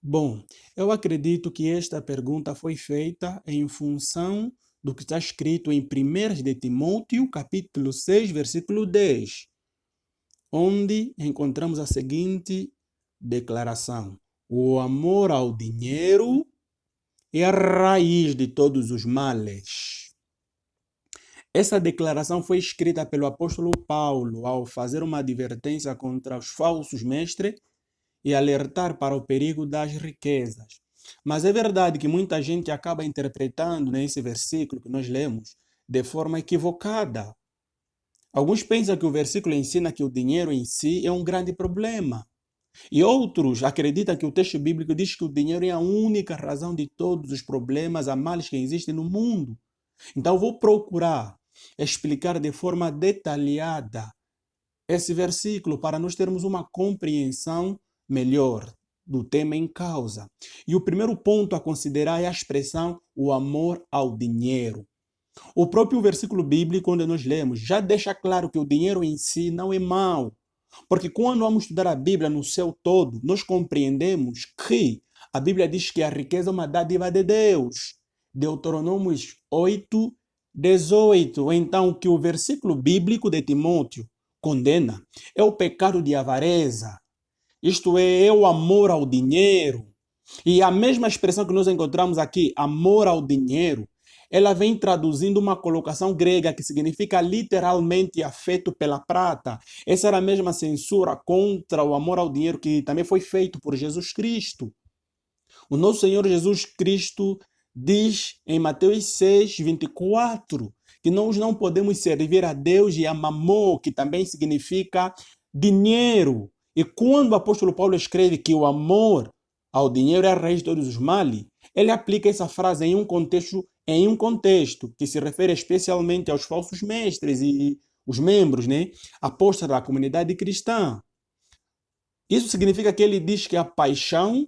Bom, eu acredito que esta pergunta foi feita em função do que está escrito em 1 de Timóteo, capítulo 6, versículo 10, onde encontramos a seguinte declaração: o amor ao dinheiro é a raiz de todos os males. Essa declaração foi escrita pelo apóstolo Paulo ao fazer uma advertência contra os falsos mestres e alertar para o perigo das riquezas. Mas é verdade que muita gente acaba interpretando nesse versículo que nós lemos de forma equivocada. Alguns pensam que o versículo ensina que o dinheiro em si é um grande problema. E outros acreditam que o texto bíblico diz que o dinheiro é a única razão de todos os problemas, a males que existem no mundo. Então, vou procurar explicar de forma detalhada esse versículo para nós termos uma compreensão melhor do tema em causa. E o primeiro ponto a considerar é a expressão o amor ao dinheiro. O próprio versículo bíblico, onde nós lemos, já deixa claro que o dinheiro em si não é mau. Porque quando vamos estudar a Bíblia no seu todo, nós compreendemos que a Bíblia diz que a riqueza é uma dádiva de Deus. Deuteronômios 8, 18. Então, o que o versículo bíblico de Timóteo condena é o pecado de avareza, isto é o amor ao dinheiro. E a mesma expressão que nós encontramos aqui, amor ao dinheiro, ela vem traduzindo uma colocação grega que significa literalmente afeto pela prata. Essa era a mesma censura contra o amor ao dinheiro que também foi feito por Jesus Cristo. O nosso Senhor Jesus Cristo diz em Mateus 6, 24, que nós não podemos servir a Deus e a Mamon, que também significa dinheiro. E quando o apóstolo Paulo escreve que o amor ao dinheiro é a raiz de todos os males, ele aplica essa frase em um contexto que se refere especialmente aos falsos mestres e os membros, né, apóstolos da comunidade cristã. Isso significa que ele diz que a paixão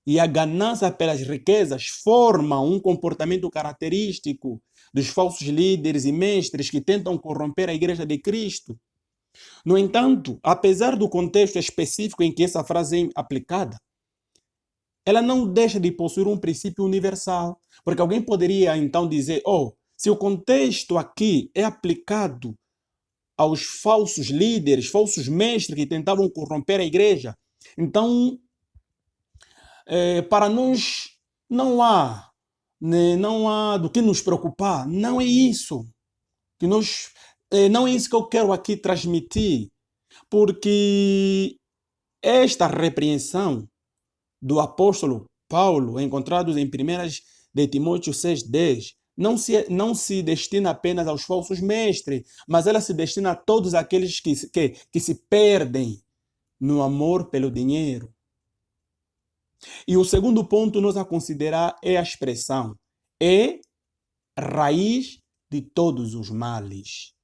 e a ganância pelas riquezas formam um comportamento característico dos falsos líderes e mestres que tentam corromper a igreja de Cristo. No entanto, apesar do contexto específico em que essa frase é aplicada, ela não deixa de possuir um princípio universal. Porque alguém poderia então dizer, se o contexto aqui é aplicado aos falsos líderes, falsos mestres que tentavam corromper a igreja, então para nós não há, né, não há do que nos preocupar. Não é isso que nós, não é isso que eu quero aqui transmitir, porque esta repreensão do apóstolo Paulo, encontrados em 1 de Timóteo 6,10, não se destina apenas aos falsos mestres, mas ela se destina a todos aqueles que se perdem no amor pelo dinheiro. E o segundo ponto nós a considerar é a expressão é raiz de todos os males.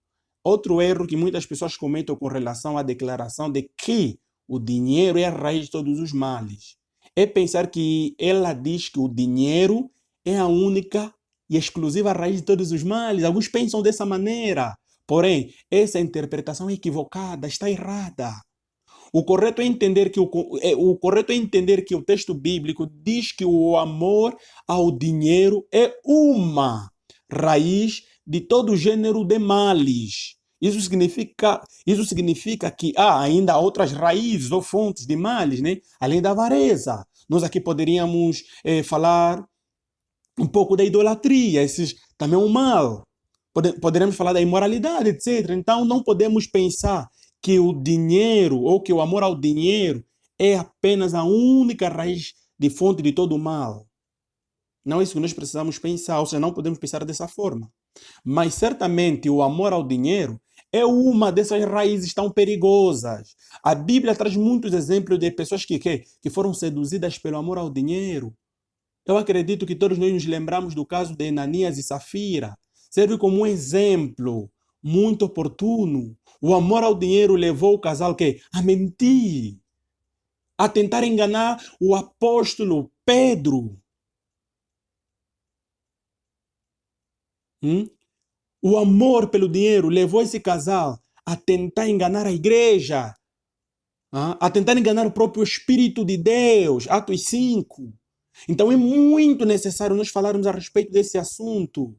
Outro erro que muitas pessoas cometem com relação à declaração de que o dinheiro é a raiz de todos os males é pensar que ela diz que o dinheiro é a única e exclusiva raiz de todos os males. Alguns pensam dessa maneira. Porém, essa interpretação é equivocada, está errada. O correto é entender que o texto bíblico diz que o amor ao dinheiro é uma raiz de todo gênero de males. Isso significa que há ainda outras raízes ou fontes de males, né? Além da avareza. Nós aqui poderíamos falar um pouco da idolatria, esses também é um mal. Poderemos falar da imoralidade, etc. Então não podemos pensar que o dinheiro ou que o amor ao dinheiro é apenas a única raiz de fonte de todo o mal. Não é isso que nós precisamos pensar, ou seja, não podemos pensar dessa forma. Mas certamente o amor ao dinheiro é uma dessas raízes tão perigosas. A Bíblia traz muitos exemplos de pessoas que foram seduzidas pelo amor ao dinheiro. Eu acredito que todos nós nos lembramos do caso de Ananias e Safira. Serve como um exemplo muito oportuno. O amor ao dinheiro levou o casal a mentir, a tentar enganar o apóstolo Pedro. O amor pelo dinheiro levou esse casal a tentar enganar a igreja. a tentar enganar o próprio Espírito de Deus, Atos 5. Então é muito necessário nós falarmos a respeito desse assunto.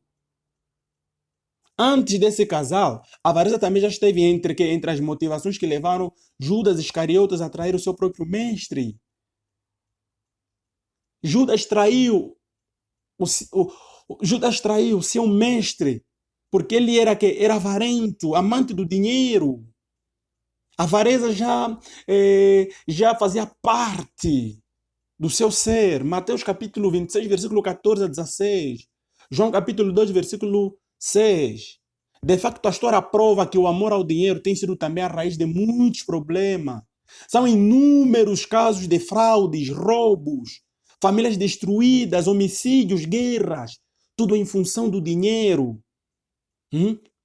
Antes desse casal, a avareza também já esteve entre as motivações que levaram Judas Iscariotas a trair o seu próprio mestre. Judas traiu Judas traiu seu mestre porque ele era avarento, amante do dinheiro. A avareza já fazia parte do seu ser. Mateus capítulo 26, versículo 14 a 16. João capítulo 2, versículo 6. De facto, a história prova que o amor ao dinheiro tem sido também a raiz de muitos problemas. São inúmeros casos de fraudes, roubos, famílias destruídas, homicídios, guerras, tudo em função do dinheiro.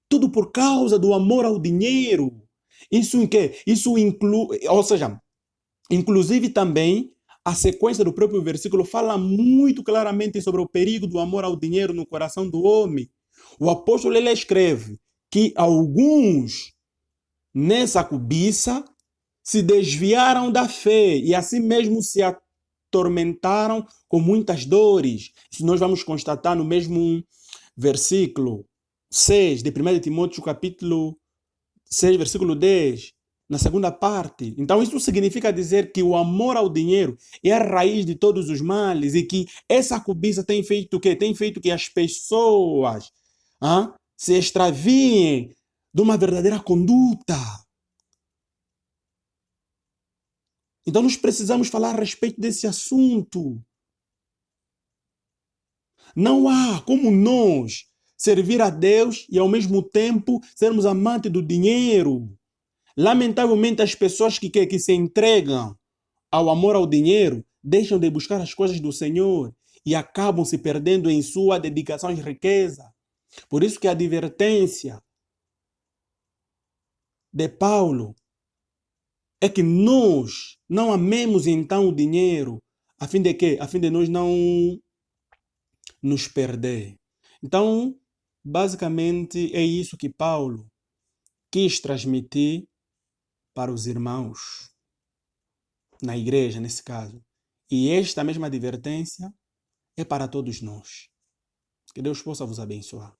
Tudo por causa do amor ao dinheiro. Isso em quê? Isso inclui, ou seja, inclusive também a sequência do próprio versículo fala muito claramente sobre o perigo do amor ao dinheiro no coração do homem. O apóstolo ele escreve que alguns nessa cobiça se desviaram da fé e assim mesmo se atormentaram com muitas dores. Isso nós vamos constatar no mesmo versículo 6 de 1 Timóteo capítulo 6, versículo 10, na segunda parte. Então isso significa dizer que o amor ao dinheiro é a raiz de todos os males e que essa cobiça tem feito o quê? Tem feito que as pessoas se extraviem de uma verdadeira conduta. Então nós precisamos falar a respeito desse assunto. Não há como nós servir a Deus e ao mesmo tempo sermos amantes do dinheiro. Lamentavelmente, as pessoas que se entregam ao amor ao dinheiro deixam de buscar as coisas do Senhor e acabam se perdendo em sua dedicação às riquezas. Por isso que a advertência de Paulo é que nós não amemos então o dinheiro, a fim de quê? A fim de nós não nos perder. Então, basicamente, é isso que Paulo quis transmitir para os irmãos, na igreja, nesse caso. E esta mesma advertência é para todos nós. Que Deus possa vos abençoar.